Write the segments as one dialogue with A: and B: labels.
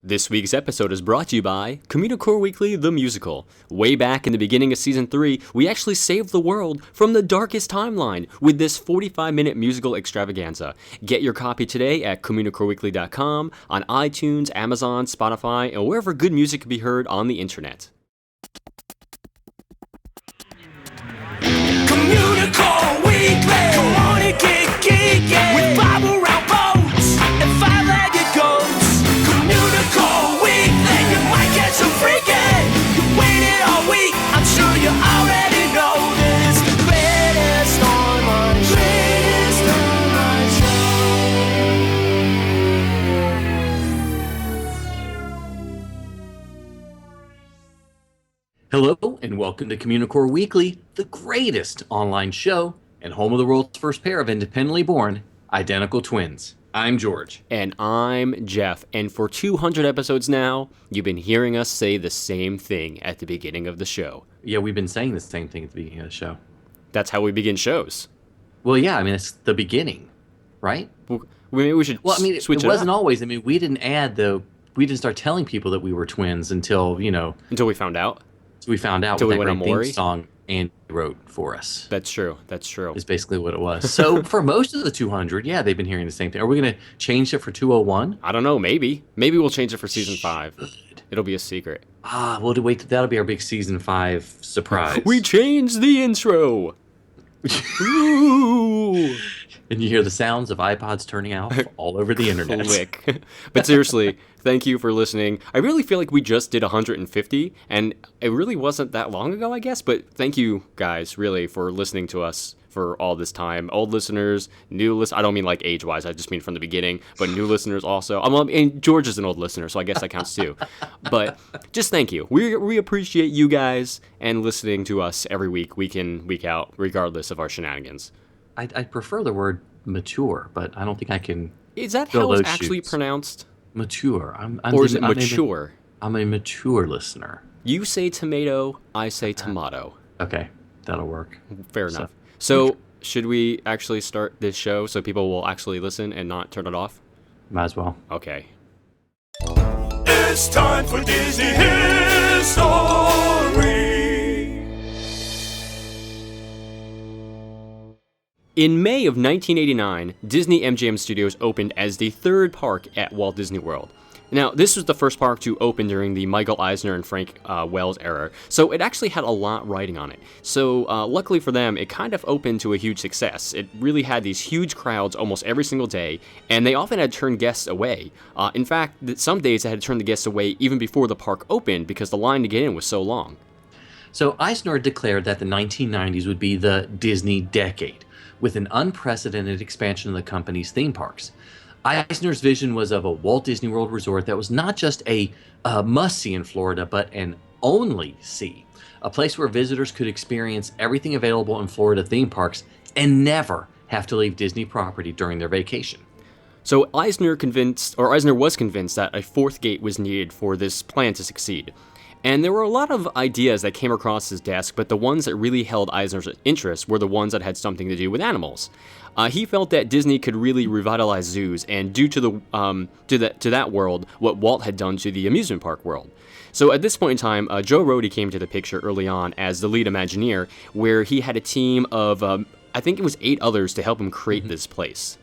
A: This week's episode is brought to you by Communicore Weekly The Musical. Way back in the beginning of Season 3, we actually saved the world from the darkest timeline with this 45-minute musical extravaganza. Get your copy today at CommunicoreWeekly.com, on iTunes, Amazon, Spotify, and wherever good music can be heard on the internet.
B: Communicore Weekly, come on and get geeky with Bob around boats and five-legged goats. Communicore Weekly, you might get some freaking. You waited all week, I'm sure you already know this. Greatest online show.
C: Hello, and welcome to Communicore Weekly, the greatest online show and home of the world's first pair of independently born, identical twins. I'm George.
A: And I'm Jeff, and for 200 episodes now, you've been hearing us say the same thing at the beginning of the show.
C: Yeah, we've been saying the same thing at the beginning of the show.
A: That's how we begin shows.
C: Well, yeah, I mean, it's the beginning, right?
A: Maybe we should switch it
C: it wasn't
A: up.
C: always. I mean, we didn't start telling people that we were twins until
A: we found out.
C: we found out
A: Until
C: with
A: we
C: that
A: went on
C: great
A: Maury.
C: theme song Andy wrote for us.
A: That's true.
C: Is basically what it was. So for most of the 200, yeah, they've been hearing the same thing. Are we going to change it for 201?
A: I don't know, maybe. Maybe we'll change it for Season 5. It'll be a secret.
C: We'll wait. That'll be our big Season 5 surprise.
A: We changed the intro! Ooh!
C: And you hear the sounds of iPods turning off all over the internet.
A: Click. But seriously, thank you for listening. I really feel like we just did 150, and it really wasn't that long ago, I guess. But thank you guys, really, for listening to us for all this time. Old listeners, new listeners. I don't mean like age-wise. I just mean from the beginning. But new listeners also. And George is an old listener, so I guess that counts too. But just thank you. We appreciate you guys and listening to us every week, week in, week out, regardless of our shenanigans.
C: I prefer the word mature, but I don't think I can.
A: Is that
C: fill
A: how it's
C: those
A: actually
C: shoes.
A: pronounced?
C: Mature.
A: Or is it mature?
C: I'm a mature listener.
A: You say tomato, I say tomato.
C: Okay, that'll work.
A: Fair enough. So, should we actually start this show so people will actually listen and not turn it off?
C: Might as well.
A: Okay.
B: It's time for Disney History.
A: In May of 1989, Disney MGM Studios opened as the third park at Walt Disney World. Now, this was the first park to open during the Michael Eisner and Frank Wells era, so it actually had a lot riding on it. So, luckily for them, it kind of opened to a huge success. It really had these huge crowds almost every single day, and they often had turned guests away. In fact, some days they had to turn the guests away even before the park opened because the line to get in was so long.
C: So Eisner declared that the 1990s would be the Disney decade, with an unprecedented expansion of the company's theme parks. Eisner's vision was of a Walt Disney World resort that was not just a must-see in Florida, but an only-see, a place where visitors could experience everything available in Florida theme parks and never have to leave Disney property during their vacation.
A: So Eisner was convinced that a fourth gate was needed for this plan to succeed. And there were a lot of ideas that came across his desk, but the ones that really held Eisner's interest were the ones that had something to do with animals. He felt that Disney could really revitalize zoos and do to that world what Walt had done to the amusement park world. So at this point in time, Joe Rohde came to the picture early on as the lead Imagineer, where he had a team of, I think it was 8 others to help him create this place.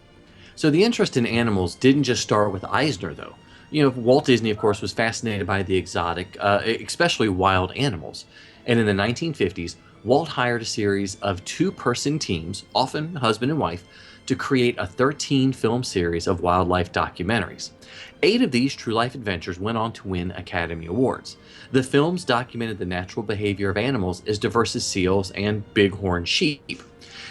C: So the interest in animals didn't just start with Eisner, though. Walt Disney, of course, was fascinated by the exotic, especially wild animals. And in the 1950s, Walt hired a series of 2-person teams, often husband and wife, to create a 13-film series of wildlife documentaries. 8 of these true life adventures went on to win Academy Awards. The films documented the natural behavior of animals as diverse as seals and bighorn sheep.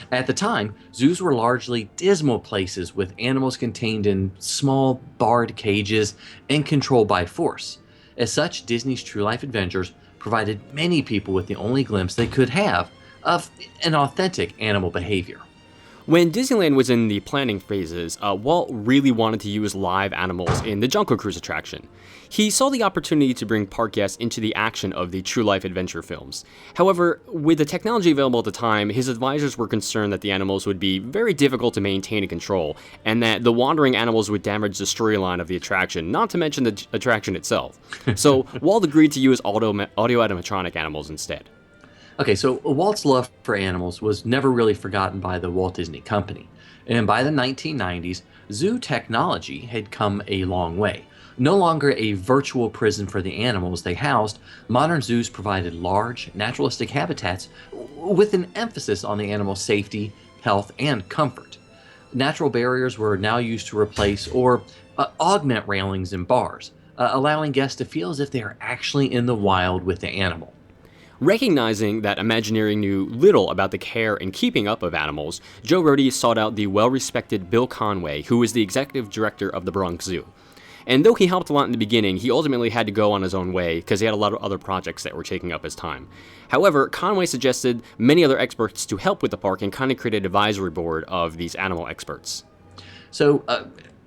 C: At the time, zoos were largely dismal places with animals contained in small, barred cages and controlled by force. As such, Disney's True Life Adventures provided many people with the only glimpse they could have of an authentic animal behavior.
A: When Disneyland was in the planning phases, Walt really wanted to use live animals in the Jungle Cruise attraction. He saw the opportunity to bring park guests into the action of the true life adventure films. However, with the technology available at the time, his advisors were concerned that the animals would be very difficult to maintain and control, and that the wandering animals would damage the storyline of the attraction, not to mention the attraction itself. So Walt agreed to use audio animatronic animals instead.
C: Okay, so Walt's love for animals was never really forgotten by the Walt Disney Company. And by the 1990s, zoo technology had come a long way. No longer a virtual prison for the animals they housed, modern zoos provided large, naturalistic habitats with an emphasis on the animal's safety, health, and comfort. Natural barriers were now used to replace or augment railings and bars, allowing guests to feel as if they are actually in the wild with the animal.
A: Recognizing that Imagineering knew little about the care and keeping up of animals, Joe Rohde sought out the well-respected Bill Conway, who was the executive director of the Bronx Zoo. And though he helped a lot in the beginning, he ultimately had to go on his own way because he had a lot of other projects that were taking up his time. However, Conway suggested many other experts to help with the park and kind of created an advisory board of these animal experts.
C: So,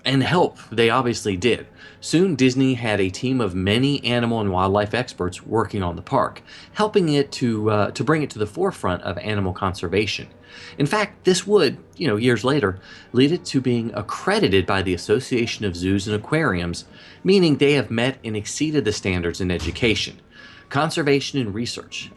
C: and help they obviously did. Soon Disney had a team of many animal and wildlife experts working on the park, helping it to bring it to the forefront of animal conservation. In fact, this would, years later, lead it to being accredited by the Association of Zoos and Aquariums, meaning they have met and exceeded the standards in education, conservation, and research.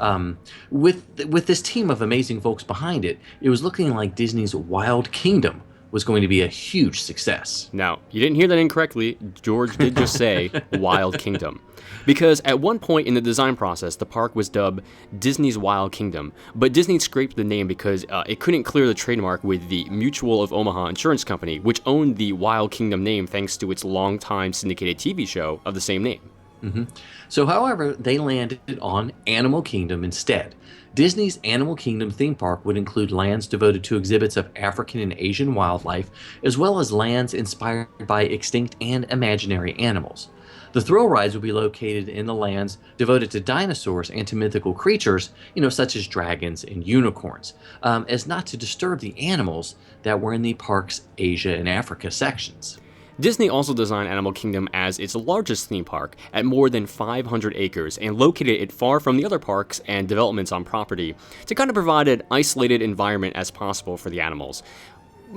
C: With this team of amazing folks behind it, it was looking like Disney's Wild Kingdom was going to be a huge success.
A: Now, you didn't hear that incorrectly. George did just say Wild Kingdom. Because at one point in the design process, the park was dubbed Disney's Wild Kingdom, but Disney scraped the name because it couldn't clear the trademark with the Mutual of Omaha Insurance Company, which owned the Wild Kingdom name thanks to its longtime syndicated TV show of the same name.
C: Mm-hmm. So, however, they landed on Animal Kingdom instead. Disney's Animal Kingdom theme park would include lands devoted to exhibits of African and Asian wildlife, as well as lands inspired by extinct and imaginary animals. The thrill rides would be located in the lands devoted to dinosaurs and to mythical creatures, such as dragons and unicorns, as not to disturb the animals that were in the park's Asia and Africa sections.
A: Disney also designed Animal Kingdom as its largest theme park at more than 500 acres and located it far from the other parks and developments on property to kind of provide an isolated environment as possible for the animals.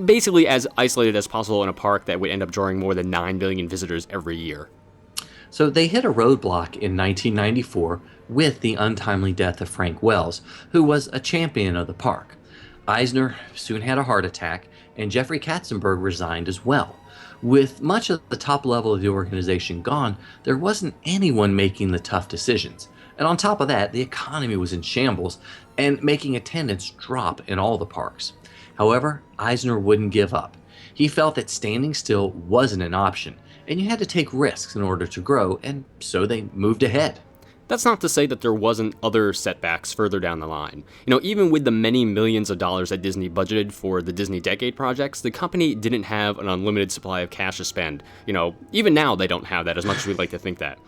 A: Basically as isolated as possible in a park that would end up drawing more than 9 million visitors every year.
C: So they hit a roadblock in 1994 with the untimely death of Frank Wells, who was a champion of the park. Eisner soon had a heart attack, and Jeffrey Katzenberg resigned as well. With much of the top level of the organization gone, there wasn't anyone making the tough decisions. And on top of that, the economy was in shambles and making attendance drop in all the parks. However, Eisner wouldn't give up. He felt that standing still wasn't an option, and you had to take risks in order to grow, and so they moved ahead.
A: That's not to say that there wasn't other setbacks further down the line. Even with the many millions of dollars that Disney budgeted for the Disney Decade projects, the company didn't have an unlimited supply of cash to spend. Even now they don't have that, as much as we'd like to think that.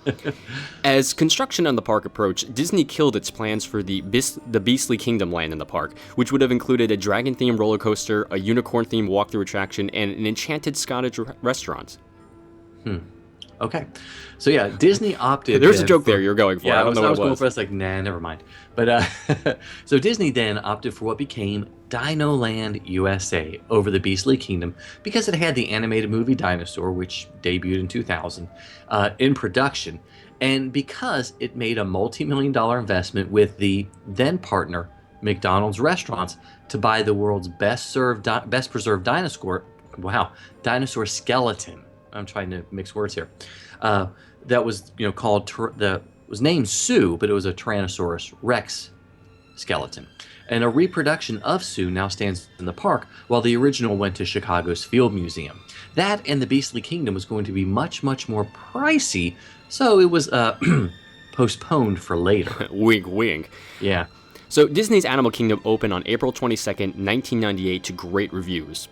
A: As construction on the park approached, Disney killed its plans for the Beastly Kingdom land in the park, which would have included a dragon-themed roller coaster, a unicorn-themed walkthrough attraction, and an enchanted Scottish restaurant.
C: Okay. So yeah, Disney opted...
A: There's a joke there you're going for.
C: Yeah,
A: I don't know what it was.
C: Going for us like, nah, never mind. But so Disney then opted for what became Dino Land USA over the Beastly Kingdom because it had the animated movie Dinosaur, which debuted in 2000, in production, and because it made a multi-million-dollar investment with the then partner McDonald's restaurants to buy the world's best preserved dinosaur skeleton. I'm trying to mix words here. That was, was named Sue, but it was a Tyrannosaurus Rex skeleton. And a reproduction of Sue now stands in the park, while the original went to Chicago's Field Museum. That and the Beastly Kingdom was going to be much, much more pricey, so it was postponed for later.
A: Wink, wink.
C: Yeah.
A: So Disney's Animal Kingdom opened on April 22nd, 1998 to great reviews.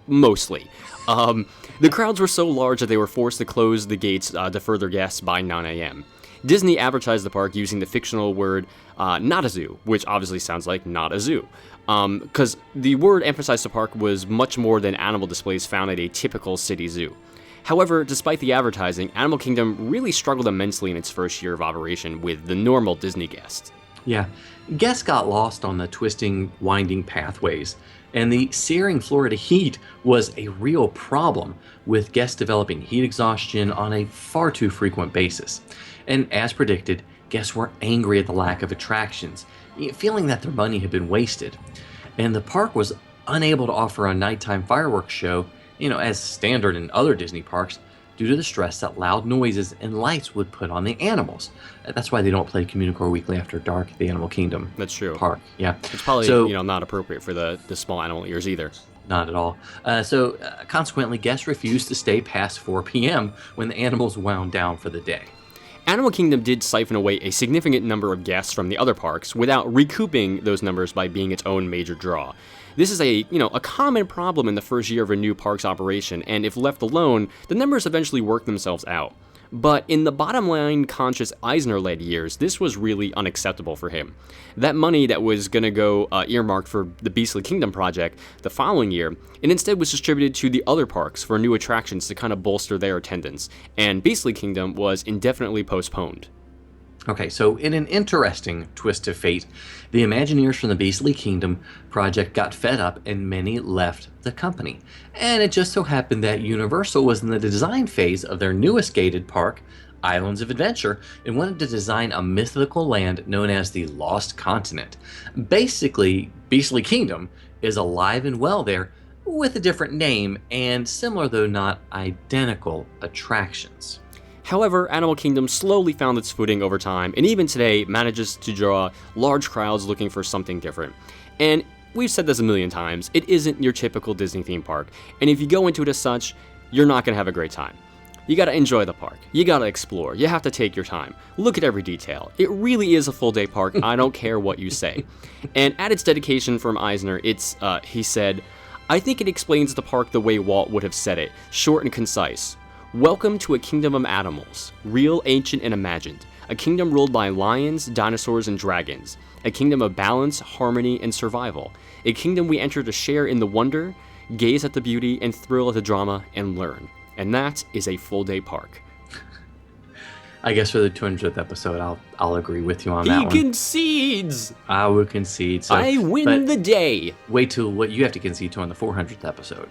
A: Mostly. The crowds were so large that they were forced to close the gates to further guests by 9 a.m. Disney advertised the park using the fictional word not a zoo, which obviously sounds like not a zoo. Because the word emphasized the park was much more than animal displays found at a typical city zoo. However, despite the advertising, Animal Kingdom really struggled immensely in its first year of operation with the normal Disney guests.
C: Yeah, guests got lost on the twisting, winding pathways, and the searing Florida heat was a real problem, with guests developing heat exhaustion on a far too frequent basis. And as predicted, guests were angry at the lack of attractions, feeling that their money had been wasted. And the park was unable to offer a nighttime fireworks show, as standard in other Disney parks, due to the stress that loud noises and lights would put on the animals. That's why they don't play Communicore Weekly After Dark at the Animal Kingdom
A: That's true.
C: park. Yeah,
A: It's probably not appropriate for the small animal ears either.
C: not at all. Consequently, guests refused to stay past 4 p.m. when the animals wound down for the day.
A: Animal Kingdom did siphon away a significant number of guests from the other parks without recouping those numbers by being its own major draw. This is a common problem in the first year of a new park's operation, and if left alone, the numbers eventually work themselves out. But in the bottom line conscious Eisner-led years, this was really unacceptable for him. That money that was going to go earmarked for the Beastly Kingdom project the following year, it instead was distributed to the other parks for new attractions to kind of bolster their attendance, and Beastly Kingdom was indefinitely postponed.
C: Okay, so in an interesting twist of fate, the Imagineers from the Beastly Kingdom project got fed up and many left the company. And it just so happened that Universal was in the design phase of their newest gated park, Islands of Adventure, and wanted to design a mythical land known as the Lost Continent. Basically, Beastly Kingdom is alive and well there with a different name and similar though not identical attractions.
A: However, Animal Kingdom slowly found its footing over time, and even today manages to draw large crowds looking for something different. And we've said this a million times, it isn't your typical Disney theme park, and if you go into it as such, you're not going to have a great time. You gotta enjoy the park, you gotta explore, you have to take your time, look at every detail. It really is a full day park, I don't care what you say. And at its dedication from Eisner, he said, "I think it explains the park the way Walt would have said it, short and concise. Welcome to a kingdom of animals, real, ancient, and imagined. A kingdom ruled by lions, dinosaurs, and dragons. A kingdom of balance, harmony, and survival. A kingdom we enter to share in the wonder, gaze at the beauty, and thrill at the drama, and learn. And that is a full-day park."
C: I guess for the 200th episode, I'll agree with you on that one.
A: He concedes!
C: I will concede. So,
A: I win the day!
C: Wait till what you have to concede to on the 400th episode.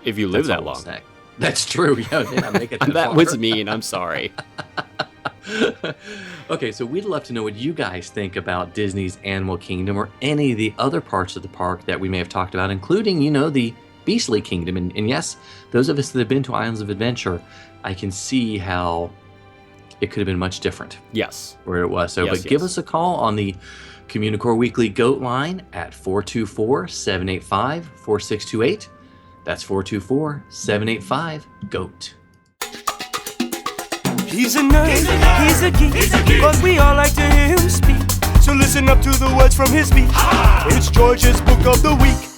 A: If you live
C: That's
A: that
C: all we'll
A: long.
C: say. That's true. Yeah, they not make it
A: That
C: far.
A: was mean, I'm sorry.
C: Okay, so we'd love to know what you guys think about Disney's Animal Kingdom or any of the other parts of the park that we may have talked about, including, the Beastly Kingdom. And yes, those of us that have been to Islands of Adventure, I can see how it could have been much different
A: Yes.
C: where it was. So,
A: Yes,
C: but give
A: yes.
C: us a call on the Communicore Weekly GOAT line at 424-785-4628. That's 424-785-GOAT.
B: He's a nerd, he's a geek, but we all like to hear him speak. So listen up to the words from his speech. It's George's Book of the Week.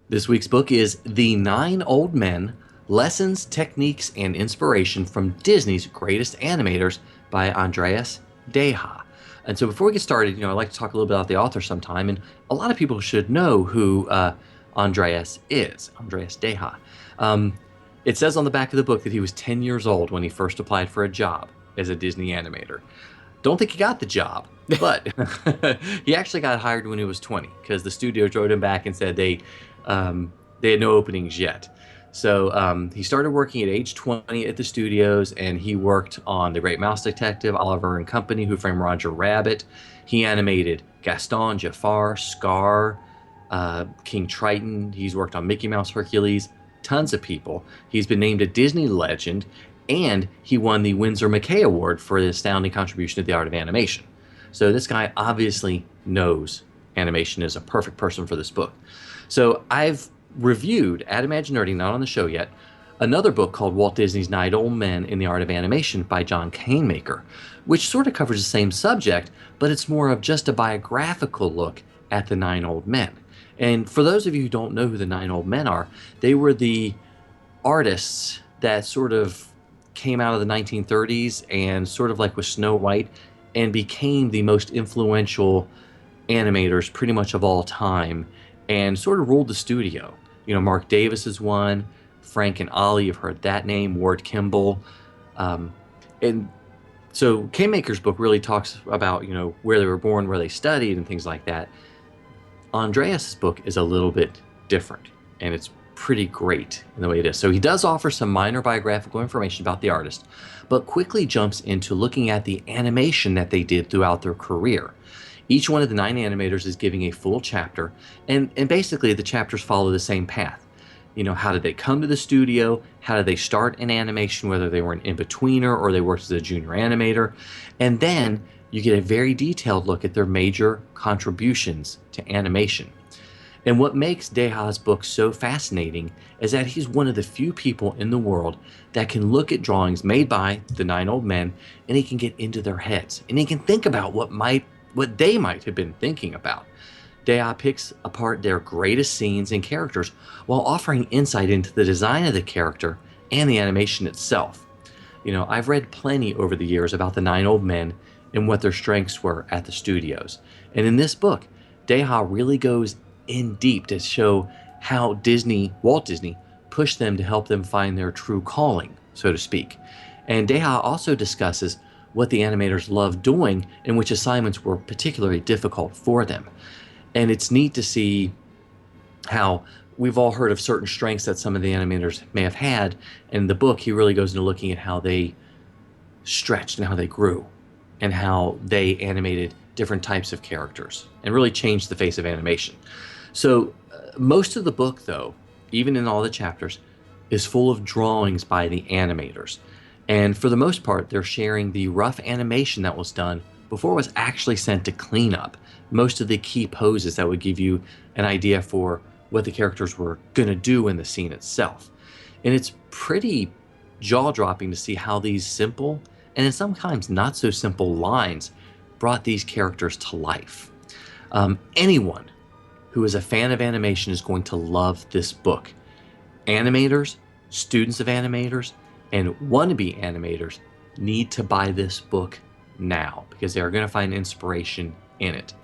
C: This week's book is The 9 Old Men, Lessons, Techniques, and Inspiration from Disney's Greatest Animators by Andreas Deha. And so before we get started, I'd like to talk a little bit about the author sometime, and a lot of people should know who Andreas Deha. It says on the back of the book that he was 10 years old when he first applied for a job as a Disney animator. Don't think he got the job, but he actually got hired when he was 20 because the studio wrote him back and said they had no openings yet. So he started working at age 20 at the studios, and he worked on The Great Mouse Detective, Oliver and Company, Who Framed Roger Rabbit. He animated Gaston, Jafar, Scar, King Triton. He's worked on Mickey Mouse, Hercules, tons of people. He's been named a Disney legend, and he won the Winsor McKay Award for the astounding contribution to the art of animation. So this guy obviously knows animation, is a perfect person for this book. So I've reviewed, at Imaginerity, not on the show yet, another book called Walt Disney's 9 Old Men in the Art of Animation by John Canemaker, which sort of covers the same subject, but it's more of just a biographical look at the 9 Old Men. And for those of you who don't know who the 9 Old Men are, they were the artists that sort of came out of the 1930s and sort of like with Snow White and became the most influential animators pretty much of all time and sort of ruled the studio. You know, Mark Davis is one, Frank and Ollie, you've heard that name, Ward Kimball. And so K-Maker's book really talks about, you know, where they were born, where they studied, and things like that. Andreas's book is a little bit different, and it's pretty great in the way it is. So he does offer some minor biographical information about the artist, but quickly jumps into looking at the animation that they did throughout their career. Each one of the 9 animators is giving a full chapter, and basically the chapters follow the same path. You know, how did they come to the studio? How did they start in animation, whether they were an in-betweener or they worked as a junior animator? And then you get a very detailed look at their major contributions to animation. And what makes Deha's book so fascinating is that he's one of the few people in the world that can look at drawings made by the 9 old men, and he can get into their heads, and he can think about what they might have been thinking about. Deha picks apart their greatest scenes and characters while offering insight into the design of the character and the animation itself. You know, I've read plenty over the years about the 9 old men and what their strengths were at the studios. And in this book, Deha really goes in deep to show how Walt Disney, pushed them to help them find their true calling, so to speak. And Deha also discusses what the animators loved doing and which assignments were particularly difficult for them. And it's neat to see how we've all heard of certain strengths that some of the animators may have had. In the book, he really goes into looking at how they stretched and how they grew and how they animated different types of characters and really changed the face of animation. So most of the book, though, even in all the chapters, is full of drawings by the animators. And for the most part, they're sharing the rough animation that was done before it was actually sent to cleanup. Most of the key poses that would give you an idea for what the characters were going to do in the scene itself. And it's pretty jaw-dropping to see how these simple, and in sometimes not so simple lines, brought these characters to life. Anyone who is a fan of animation is going to love this book. Animators, students of animators, and wannabe animators need to buy this book now because they are going to find inspiration in it.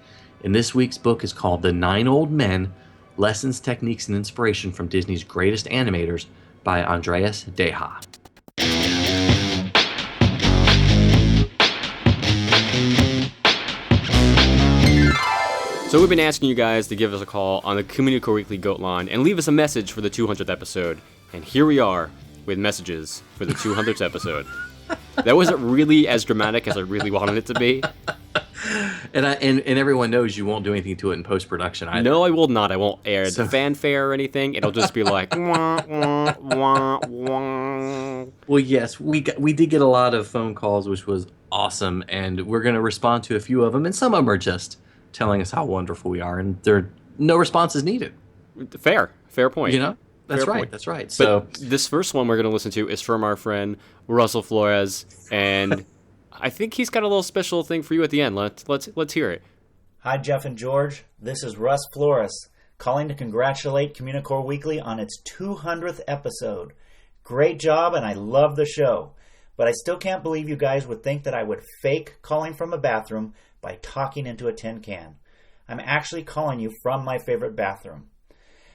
C: And this week's book is called The 9 Old Men, Lessons, Techniques, and Inspiration from Disney's Greatest Animators by Andreas Deha.
A: So we've been asking you guys to give us a call on the Communicore Weekly Goat Line and leave us a message for the 200th episode. And here we are with messages for the 200th episode. That wasn't really as dramatic as I really wanted it to be.
C: And everyone knows you won't do anything to it in post-production either.
A: No, I will not. I won't air the fanfare or anything. It'll just be like, wah, wah, wah, wah.
C: Well, yes, we did get a lot of phone calls, which was awesome, and we're going to respond to a few of them, and some of them are just telling us how wonderful we are, and no response is needed.
A: Fair point.
C: You know? That's
A: Fair
C: right.
A: point.
C: That's right. So
A: but this first one we're going to listen to is from our friend Russell Flores, and I think he's got a little special thing for you at the end. Let's hear it.
D: Hi, Jeff and George. This is Russ Flores, calling to congratulate Communicore Weekly on its 200th episode. Great job, and I love the show. But I still can't believe you guys would think that I would fake calling from a bathroom by talking into a tin can. I'm actually calling you from my favorite bathroom.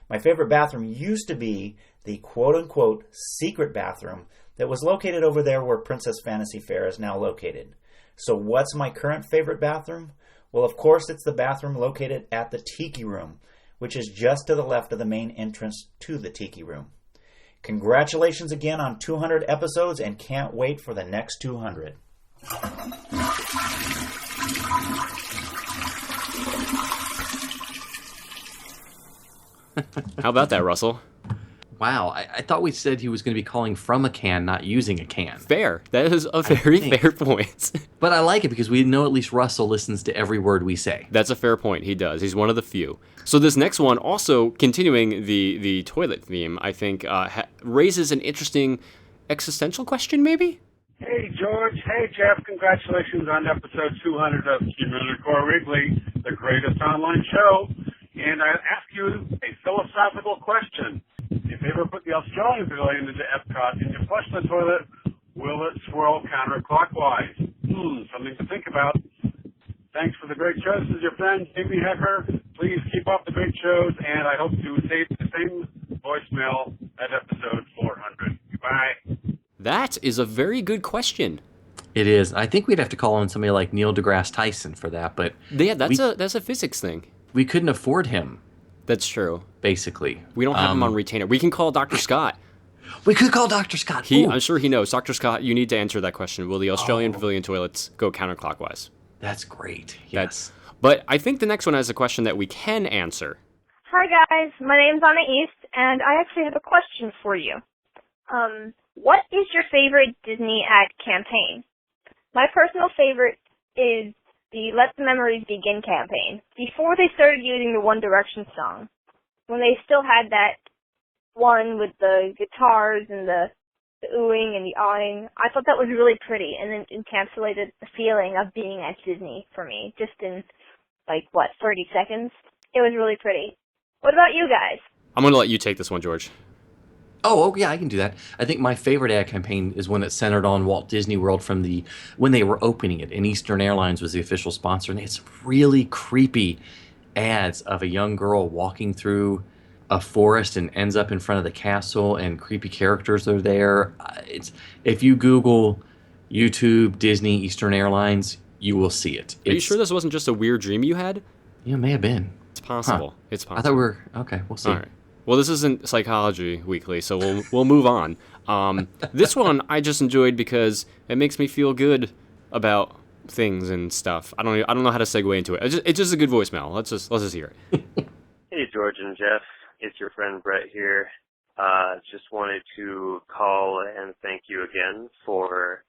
D: My favorite bathroom used to be the quote-unquote secret bathroom that was located over there where Princess Fantasy Fair is now located. So what's my current favorite bathroom? Well, of course, it's the bathroom located at the Tiki Room, which is just to the left of the main entrance to the Tiki Room. Congratulations again on 200 episodes, and can't wait for the next 200.
A: How about that, Russell?
C: wow, I thought we said he was going to be calling from a can, not using a can.
A: Fair. That is a very fair point.
C: But I like it because we know at least Russell listens to every word we say.
A: That's a fair point. He does. He's one of the few. So this next one, also continuing the toilet theme, I think raises an interesting existential question, maybe?
E: Hey, George. Hey, Jeff. Congratulations on episode 200 of Communicore Weekly, the greatest online show. And I ask you a philosophical question. If they ever put the Australian Pavilion into Epcot and you flush the toilet, will it swirl counterclockwise? Something to think about. Thanks for the great show. This is your friend, Jamie Hecker. Please keep up the great shows, and I hope to save the same voicemail at episode 400. Goodbye.
A: That is a very good question.
C: It is. I think we'd have to call on somebody like Neil deGrasse Tyson for that, but
A: Yeah, that's a physics thing.
C: we couldn't afford him,
A: That's true.
C: basically.
A: We don't have him on retainer. We can call Dr. Scott.
C: We could call Dr. Scott.
A: He,
C: Ooh,
A: I'm sure he knows. Dr. Scott, you need to answer that question. Will the Australian Pavilion toilets go counterclockwise?
C: that's great. Yes.
A: But I think the next one has a question that we can answer.
F: Hi guys, my name's Anna East, and I actually have a question for you. What is your favorite Disney ad campaign? My personal favorite is the Let the Memories Begin campaign, before they started using the One Direction song, when they still had that one with the guitars and the oohing and the awing. I thought that was really pretty, and it encapsulated the feeling of being at Disney for me, just in, 30 seconds. It was really pretty. What about you guys?
A: I'm going to let you take this one, George.
C: Oh, yeah, I can do that. I think my favorite ad campaign is when it centered on Walt Disney World when they were opening it, and Eastern Airlines was the official sponsor, and they had some really creepy ads of a young girl walking through a forest and ends up in front of the castle, and creepy characters are there. If you Google YouTube Disney Eastern Airlines, you will see it.
A: Are you sure this wasn't just a weird dream you had?
C: Yeah, it may have been.
A: It's possible.
C: Huh.
A: It's possible.
C: I thought okay. We'll see.
A: All right. Well, this isn't Psychology Weekly, so we'll move on. This one I just enjoyed because it makes me feel good about things and stuff. I don't know how to segue into it. It's just a good voicemail. Let's just hear it.
G: Hey, George and Jeff. It's your friend Brett here. Just wanted to call and thank you again for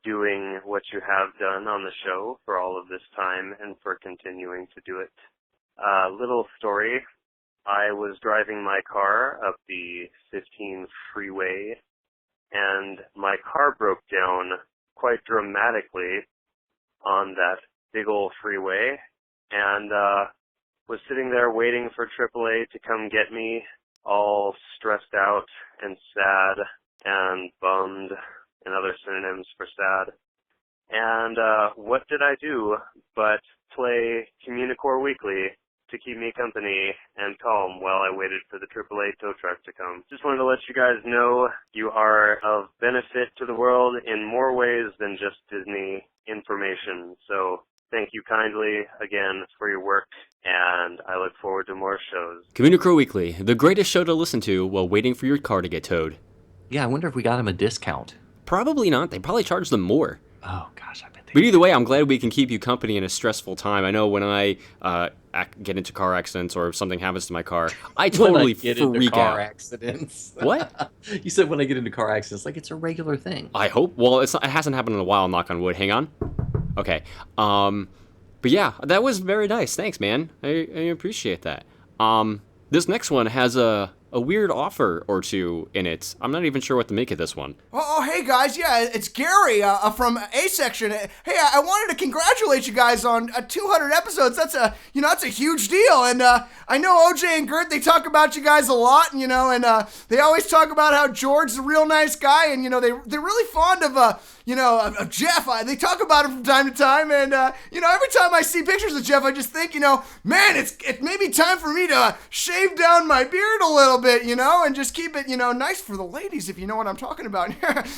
G: doing what you have done on the show for all of this time and for continuing to do it. Little story. I was driving my car up the 15 freeway, and my car broke down quite dramatically on that big old freeway, and was sitting there waiting for AAA to come get me, all stressed out and sad and bummed and other synonyms for sad. And what did I do but play Communicore Weekly to keep me company and calm while I waited for the AAA tow truck to come. Just wanted to let you guys know you are of benefit to the world in more ways than just Disney information. So thank you kindly again for your work, and I look forward to more shows.
A: Communicore Weekly, the greatest show to listen to while waiting for your car to get towed.
C: Yeah, I wonder if we got him a discount.
A: Probably not. They probably charge them more.
C: Oh, gosh, I bet they
A: But either way, I'm glad we can keep you company in a stressful time. I know when I get into car accidents or if something happens to my car, I totally freak out.
C: Accidents.
A: What?
C: You said when I get into car accidents, like it's a regular thing.
A: I hope. Well, it hasn't happened in a while, knock on wood. Hang on. Okay. But yeah, that was very nice. Thanks, man. I appreciate that. This next one has a weird offer or two in it. I'm not even sure what to make of this one.
H: Oh, hey guys, yeah, it's Gary from A-Section. Hey, I wanted to congratulate you guys on 200 episodes. That's a huge deal. And I know OJ and Gert, they talk about you guys a lot, and they always talk about how George's a real nice guy, and they're really fond of Jeff. They talk about him from time to time, and every time I see pictures of Jeff, I just think, man, it may be time for me to shave down my beard a little bit, and just keep it, nice for the ladies, if you know what I'm talking about.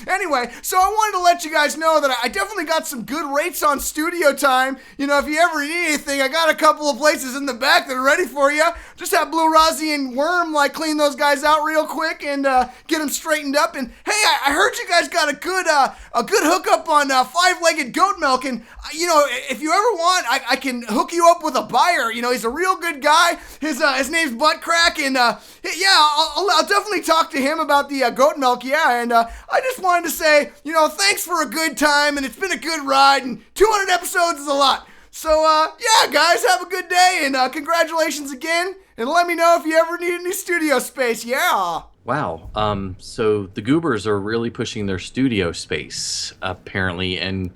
H: Anyway, so I wanted to let you guys know that I definitely got some good rates on studio time. If you ever need anything, I got a couple of places in the back that are ready for you. Just have Blue Rozzy and Worm clean those guys out real quick and get them straightened up. And hey, I heard you guys got a good hookup on five-legged goat milk, and if you ever want, I can hook you up with a buyer. He's a real good guy. His name's Butt Crack, and I'll definitely talk to him about the goat milk. Yeah, and I just wanted to say, thanks for a good time, and it's been a good ride, and 200 episodes is a lot. So yeah, guys, have a good day, and congratulations again, and let me know if you ever need any studio space. Yeah.
C: Wow. So the Goobers are really pushing their studio space, apparently. And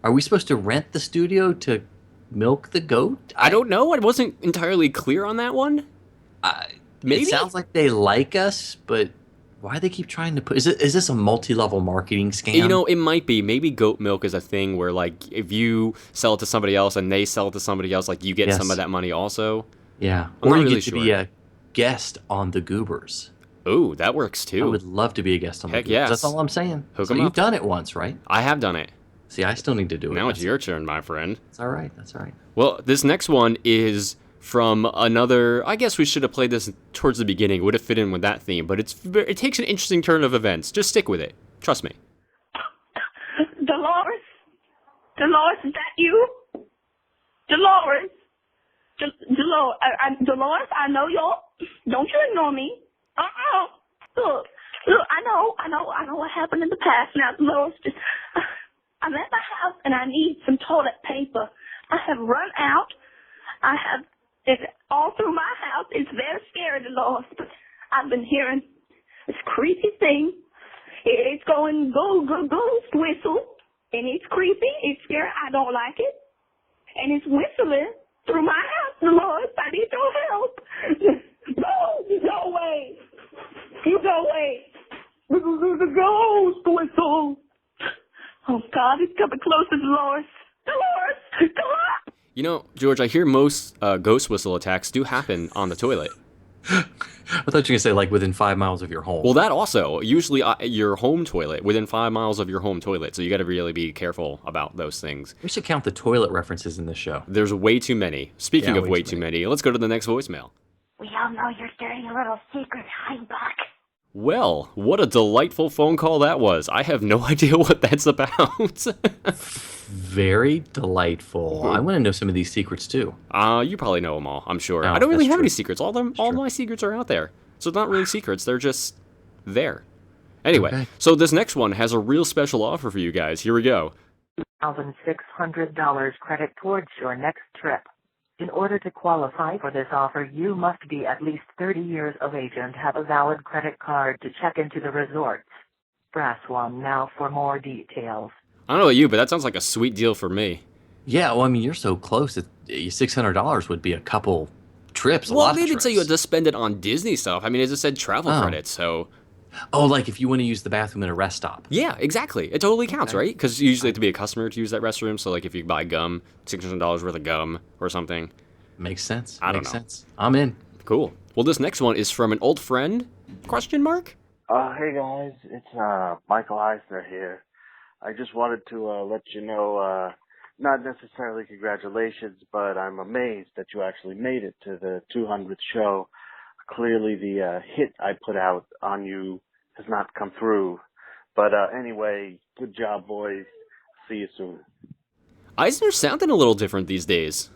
C: are we supposed to rent the studio to milk the goat?
A: I don't know. I wasn't entirely clear on that one. Maybe?
C: It sounds like they like us, but Why they keep trying to put? Is this a multi-level marketing scam?
A: You know, it might be. Maybe goat milk is a thing where, like, if you sell it to somebody else and they sell it to somebody else, like, you get some of that money also.
C: Yeah.
A: I'm
C: or
A: not
C: you
A: really
C: get to
A: sure.
C: be a guest on the Goobers.
A: Ooh, that works too.
C: I would love to be a guest on
A: Heck
C: the Goobers.
A: yes.
C: That's all I'm saying.
A: Hook
C: so
A: 'em
C: you've
A: up.
C: done it once, right?
A: I have done it.
C: See, I still need to do it.
A: Now it's your turn, my friend.
C: That's all right. That's all right.
A: Well, this next one is from another. I guess we should have played this towards the beginning. Would have fit in with that theme, but it takes an interesting turn of events. Just stick with it. Trust me.
F: Dolores? Dolores, is that you? Dolores? Dolores, I know y'all. Don't you ignore me. Look, I know what happened in the past. Now, Dolores, I'm at my house and I need some toilet paper. I have run out. I have it all through my house. It's very scary, Dolores, but I've been hearing this creepy thing. It's going ghost whistle, and it's creepy. It's scary. I don't like it, and it's whistling through my house, Dolores. I need your help. Go away. You go away. The ghost whistle. Oh, God, it's coming closer, Dolores. Dolores, come on.
A: You know, George, I hear most ghost whistle attacks do happen on the toilet.
C: I thought you were going to say, like, within 5 miles of your home.
A: Well, that also. Usually your home toilet, within 5 miles of your home toilet. So you got to really be careful about those things.
C: We should count the toilet references in this show.
A: There's way too many. Speaking
C: Yeah,
A: of way too many, let's go to the next voicemail.
I: We all know your dirty little secret, Heimbach.
A: Well, what a delightful phone call that was. I have no idea what that's about.
C: Very delightful. I want to know some of these secrets, too.
A: You probably know them all, I'm sure.
C: No,
A: I don't really
C: that's
A: have
C: true.
A: any secrets. All my secrets are out there. So they're not really secrets. They're just there. Anyway,
C: Okay.
A: so this next one has a real special offer for you guys. Here we go.
J: $1,600 credit towards your next trip. In order to qualify for this offer, you must be at least 30 years of age and have a valid credit card to check into the resorts. Press 1 now for more details.
A: I don't know about you, but that sounds like a sweet deal for me.
C: Yeah, well, I mean, you're so close. $600 would be a couple trips, a
A: Well,
C: lot
A: they
C: of
A: didn't
C: trips.
A: say you had to spend it on Disney stuff. I mean, it just said travel
C: Oh.
A: credits, so...
C: Oh, like if you want to use the bathroom at a rest stop.
A: Yeah, exactly. It totally counts, right? Because you usually have to be a customer to use that restroom. So, like, if you buy gum, $600 worth of gum or something.
C: Makes sense.
A: I don't
C: Makes
A: know.
C: sense. I'm in.
A: Cool. Well, this next one is from an old friend? Question mark?
K: Hey guys, it's Michael Eisner here. I just wanted to let you know, not necessarily congratulations, but I'm amazed that you actually made it to the 200th show. Clearly the hit I put out on you has not come through. But anyway, good job, boys. See you soon.
A: Eisner's sounding a little different these days.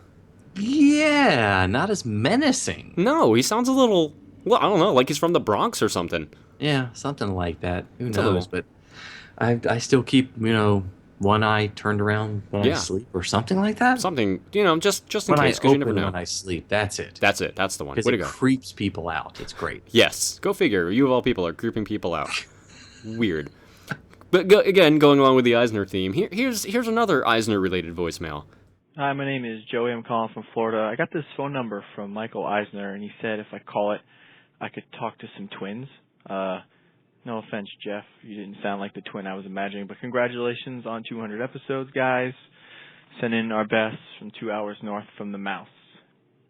C: Yeah, not as menacing.
A: No, he sounds a little... Well, I don't know, like he's from the Bronx or something.
C: Yeah, something like that. Who
A: It's a
C: knows?
A: little-
C: But I still keep, one eye turned around when I sleep or something like that.
A: Something, just in
C: when
A: case,
C: I
A: because you never
C: open
A: know.
C: when I sleep. That's it.
A: That's it. That's the one.
C: Because
A: Way to
C: it
A: go.
C: creeps people out. It's great.
A: Yes. Go figure. You of all people are creeping people out. Weird. But again, going along with the Eisner theme, here's another Eisner-related voicemail.
L: Hi, my name is Joey. I'm calling from Florida. I got this phone number from Michael Eisner, and he said if I call it, I could talk to some twins. No offense, Jeff. You didn't sound like the twin I was imagining, but congratulations on 200 episodes, guys. Send in our best from 2 hours north from the mouse.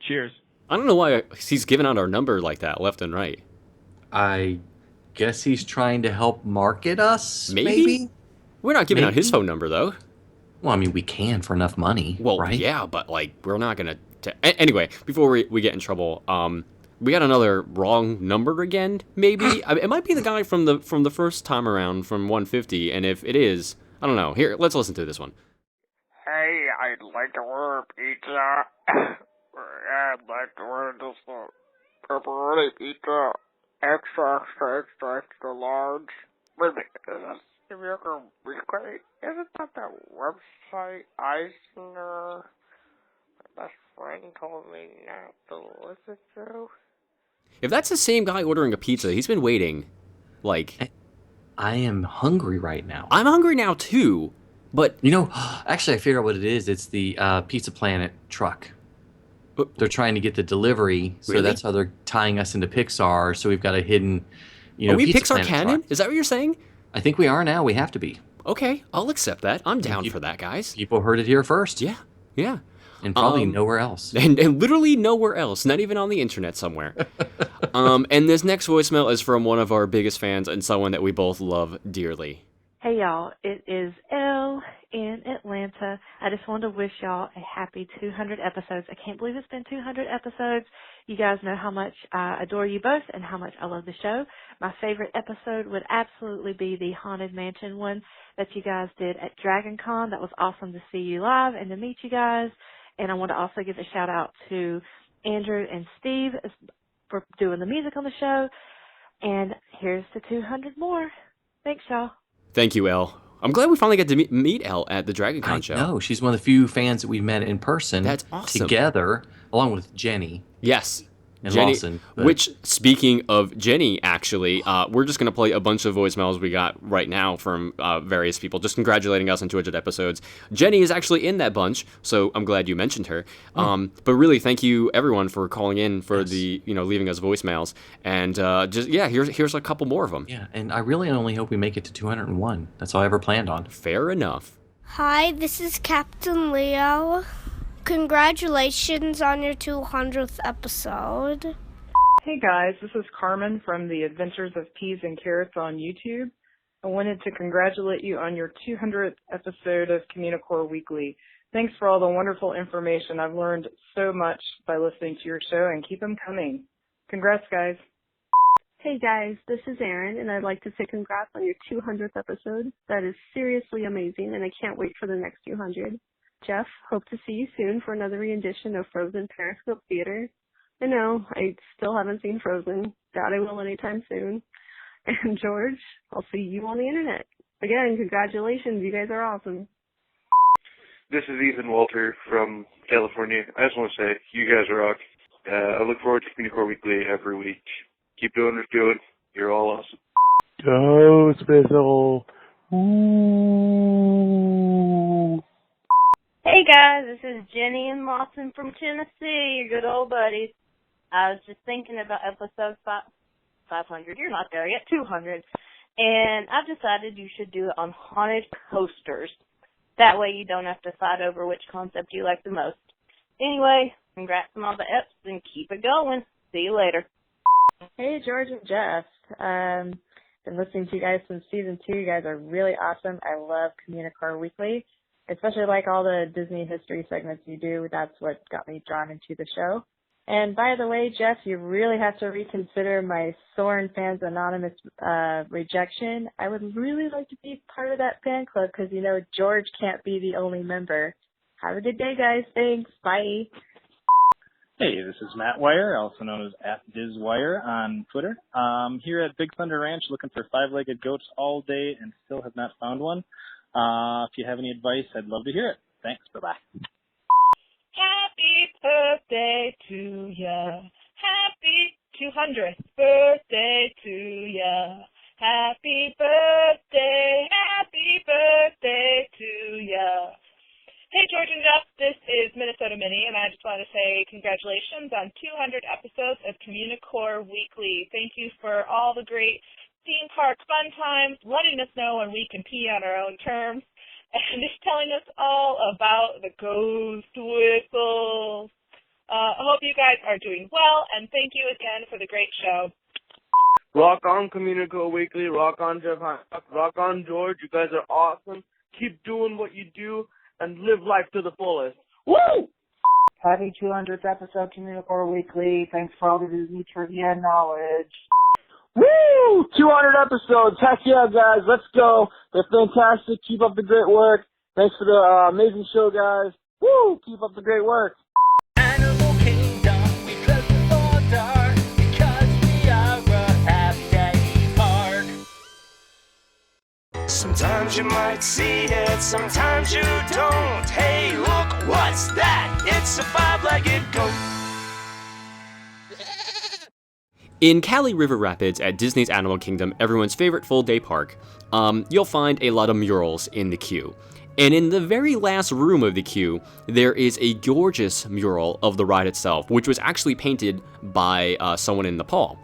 L: Cheers.
A: I don't know why he's giving out our number like that, left and right.
C: I guess he's trying to help market us,
A: Maybe? We're not giving out his
C: Maybe.
A: phone number, though.
C: Well, I mean, we can for enough money,
A: Well,
C: right?
A: yeah, but, we're not going to... Anyway, before we get in trouble, we got another wrong number again, maybe? It might be the guy from the first time around from 150, and if it is, I don't know. Here, let's listen to this one.
M: Hey, I'd like to order a pizza. I'd like to order this pepperoni pizza. Extra large. Wait a minute, is that Communicore Weekly? Isn't that the website Eisner? My best friend told me not to listen to.
A: If that's the same guy ordering a pizza, he's been waiting,
C: I am hungry right now.
A: I'm hungry now, too, but...
C: Actually, I figured out what it is. It's the Pizza Planet truck. They're trying to get the delivery, so
A: Really?
C: that's how they're tying us into Pixar. So we've got a hidden
A: Are we
C: Pizza
A: Pixar
C: Planet
A: canon?
C: truck.
A: Is that what you're saying?
C: I think we are now. We have to be.
A: Okay, I'll accept that. I'm down for that, guys.
C: People heard it here first.
A: Yeah, yeah.
C: And probably nowhere else.
A: And literally nowhere else, not even on the internet somewhere. And this next voicemail is from one of our biggest fans and someone that we both love dearly.
N: Hey y'all, it is Elle in Atlanta. I just wanted to wish y'all a happy 200 episodes. I can't believe it's been 200 episodes. You guys know how much I adore you both and how much I love the show. My favorite episode would absolutely be the Haunted Mansion one that you guys did at Dragon Con. That was awesome to see you live and to meet you guys. And I want to also give a shout out to Andrew and Steve for doing the music on the show. And here's to 200 more. Thanks, y'all.
A: Thank you, Elle. I'm glad we finally got to meet Elle at the Dragon Con show.
C: No, she's one of the few fans that we've met in person.
A: That's awesome.
C: Together, along with Jenny.
A: Yes.
C: And
A: Jenny,
C: Lawson.
A: which, speaking of Jenny, actually, we're just going to play a bunch of voicemails we got right now from various people, just congratulating us on 200 episodes. Jenny is actually in that bunch, so I'm glad you mentioned her. But really, thank you, everyone, for calling in, for leaving us voicemails. And here's a couple more of them.
C: Yeah, and I really only hope we make it to 201. That's all I ever planned on.
A: Fair enough.
O: Hi, this is Captain Leo. Congratulations on your 200th episode.
P: Hey guys, this is Carmen from the Adventures of Peas and Carrots on YouTube. I wanted to congratulate you on your 200th episode of Communicore Weekly. Thanks for all the wonderful information. I've learned so much by listening to your show, and keep them coming. Congrats, guys.
Q: Hey guys, this is Erin, and I'd like to say congrats on your 200th episode. That is seriously amazing, and I can't wait for the next 200. Jeff, hope to see you soon for another rendition of Frozen Periscope Theater. I know, I still haven't seen Frozen. Doubt I will anytime soon. And George, I'll see you on the internet. Again, congratulations, you guys are awesome.
R: This is Ethan Walter from California. I just want to say, you guys are rock. I look forward to Communicore Weekly every week. Keep doing what you're doing. You're all awesome.
S: Go Special. Ooh.
T: Hey guys, this is Jenny and Lawson from Tennessee, your good old buddies. I was just thinking about episode 500. You're not there yet, 200. And I've decided you should do it on haunted coasters. That way you don't have to fight over which concept you like the most. Anyway, congrats on all the eps and keep it going. See you later.
U: Hey, George and Jeff. Been listening to you guys since season 2. You guys are really awesome. I love Communicore Weekly. Especially like all the Disney history segments you do. That's what got me drawn into the show. And by the way, Jeff, you really have to reconsider my Soren Fans Anonymous rejection. I would really like to be part of that fan club because, you know, George can't be the only member. Have a good day, guys. Thanks. Bye.
V: Hey, this is Matt Wire, also known as @DizWire on Twitter. Here at Big Thunder Ranch looking for 5-legged goats all day and still have not found one. If you have any advice, I'd love to hear it. Thanks. Bye-bye.
W: Happy birthday to ya. Happy 200th birthday to ya. Happy birthday to ya. Hey, George and Jeff, this is Minnesota Minnie, and I just want to say congratulations on 200 episodes of Communicore Weekly. Thank you for all the great theme park fun times, letting us know when we can pee on our own terms, and just telling us all about the ghost whistles. I hope you guys are doing well, and thank you again for the great show.
X: Rock on, Communicore Weekly. Rock on, Jeff Hancock. Rock on, George. You guys are awesome. Keep doing what you do and live life to the fullest. Woo!
Y: Happy 200th episode, Communicore Weekly. Thanks for all the Disney trivia and knowledge.
Z: Woo! 200 episodes. Heck yeah, guys. Let's go. They're fantastic. Keep up the great work. Thanks for the amazing show, guys. Woo! Keep up the great work.
B: Animal Kingdom, we close before dark because we are a half-day park. Sometimes you might see it, sometimes you don't. Hey, look, what's that? It's a 5-legged goat.
A: In Cali River Rapids at Disney's Animal Kingdom, everyone's favorite full-day park, you'll find a lot of murals in the queue. And in the very last room of the queue, there is a gorgeous mural of the ride itself, which was actually painted by someone in Nepal.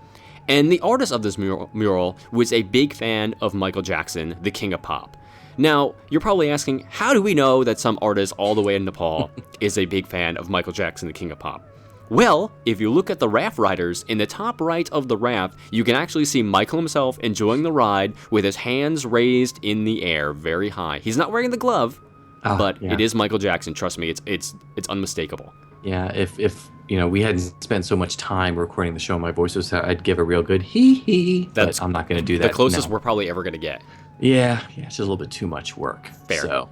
A: And the artist of this mural was a big fan of Michael Jackson, the King of Pop. Now, you're probably asking, how do we know that some artist all the way in Nepal is a big fan of Michael Jackson, the King of Pop? Well, if you look at the raft riders, in the top right of the raft, you can actually see Michael himself enjoying the ride with his hands raised in the air, very high. He's not wearing the glove, but it is Michael Jackson. Trust me, it's unmistakable.
C: Yeah, if we hadn't spent so much time recording the show, my voice was, I'd give a real good hee. But I'm not going to do that.
A: The closest we're probably ever going to get.
C: Yeah, it's just a little bit too much work.
A: Fair.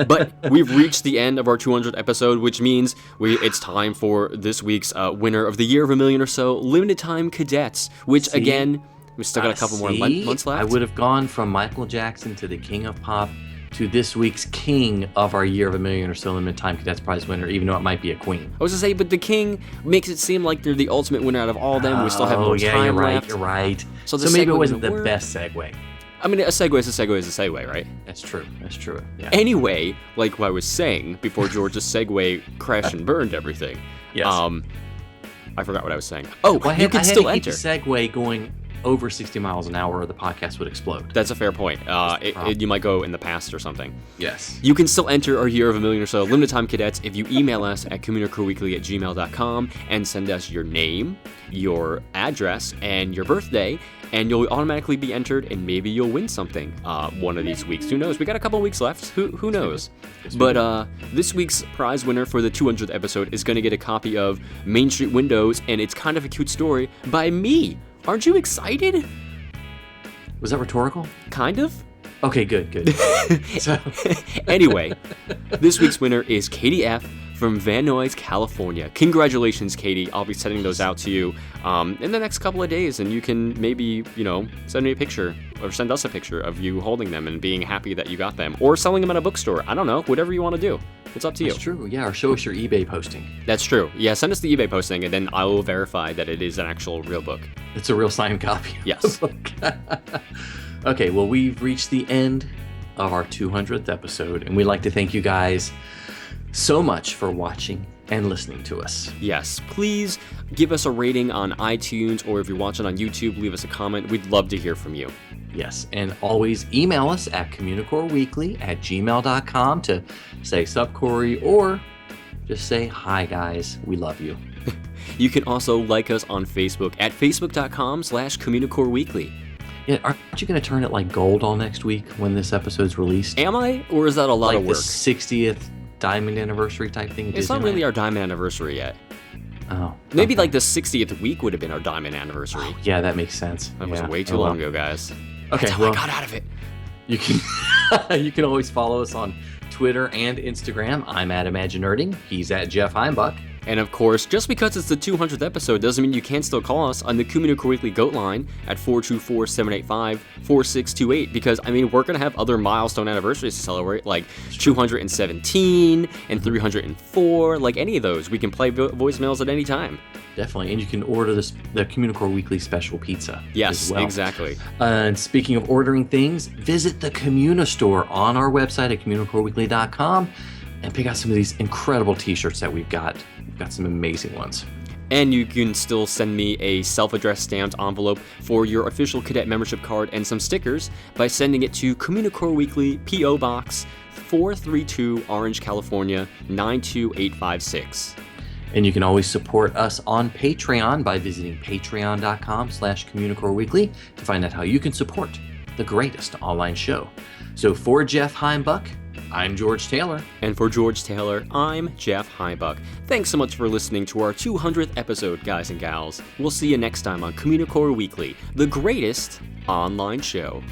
A: But we've reached the end of our 200th episode, which means it's time for this week's winner of the Year of a Million or So limited time cadets, which again, we still got a couple more months left.
C: I would have gone from Michael Jackson to the King of Pop to this week's king of our Year of a Million or So limited time cadets prize winner, even though it might be a queen.
A: I was going to say, but the king makes it seem like they're the ultimate winner out of all of them. We still have more time left.
C: You're right.
A: So
C: maybe it wasn't the best segue.
A: I mean, a segue is a segue, right?
C: That's true. Yeah.
A: Anyway, like what I was saying before George's segue crashed and burned everything.
C: Yes.
A: I forgot what I was saying. Oh, you can still enter.
C: I had to keep the segue going over 60 miles an hour or the podcast would explode.
A: That's a fair point. You might go in the past or something.
C: Yes.
A: You can still enter our Year of a Million or So limited time cadets if you email us at communicoreweekly@gmail.com and send us your name, your address, and your birthday, and you'll automatically be entered, and maybe you'll win something one of these weeks. Who knows? We got a couple weeks left. Who knows? But this week's prize winner for the 200th episode is going to get a copy of Main Street Windows, and It's Kind of a Cute Story by me. Aren't you excited?
C: Was that rhetorical?
A: Kind of.
C: Okay, good.
A: Anyway, this week's winner is Katie F. from Van Nuys, California. Congratulations, Katie. I'll be sending those out to you in the next couple of days, and you can maybe, send me a picture or send us a picture of you holding them and being happy that you got them, or selling them at a bookstore. I don't know, whatever you want to do. It's up to you.
C: That's true, yeah, or show us your eBay posting.
A: That's true. Yeah, send us the eBay posting, and then I will verify that it is an actual real book.
C: It's a real signed copy.
A: Yes.
C: Okay, well, we've reached the end of our 200th episode, and we'd like to thank you guys so much for watching and listening to us.
A: Yes, please give us a rating on iTunes, or if you're watching on YouTube, leave us a comment. We'd love to hear from you.
C: Yes, and always email us at communicoreweekly@gmail.com to say sup, Corey, or just say hi, guys. We love you.
A: You can also like us on Facebook at facebook.com/CommunicoreWeekly.
C: Yeah, aren't you going to turn it like gold all next week when this episode's released?
A: Am I? Or is that a lot of work?
C: Like the 60th diamond anniversary type thing?
A: It's not really our diamond anniversary yet.
C: Oh.
A: Maybe like the 60th week would have been our diamond anniversary.
C: Oh, yeah, that makes sense.
A: That was way too long ago, guys.
C: Okay,
A: That's how I got out of it.
C: You can you can always follow us on Twitter and Instagram. I'm at Imaginerding. He's at Jeff Heimbuck.
A: And of course, just because it's the 200th episode doesn't mean you can't still call us on the Communicore Weekly Goat line at 424-785-4628, because, I mean, we're going to have other milestone anniversaries to celebrate, like 217 and 304, like any of those. We can play voicemails at any time.
C: Definitely, and you can order the Communicore Weekly special pizza.
A: Yes,
C: as well.
A: Exactly.
C: And speaking of ordering things, visit the Communistore on our website at communicoreweekly.com and pick out some of these incredible t-shirts that we've got. We've got some amazing ones.
A: And you can still send me a self-addressed stamped envelope for your official cadet membership card and some stickers by sending it to Communicore Weekly, P.O. Box 432, Orange, California 92856.
C: And you can always support us on Patreon by visiting patreon.com/CommunicoreWeekly to find out how you can support the greatest online show. So for Jeff Heimbuck, I'm George Taylor.
A: And for George Taylor, I'm Jeff Heimbuck. Thanks so much for listening to our 200th episode, guys and gals. We'll see you next time on Communicore Weekly, the greatest online show.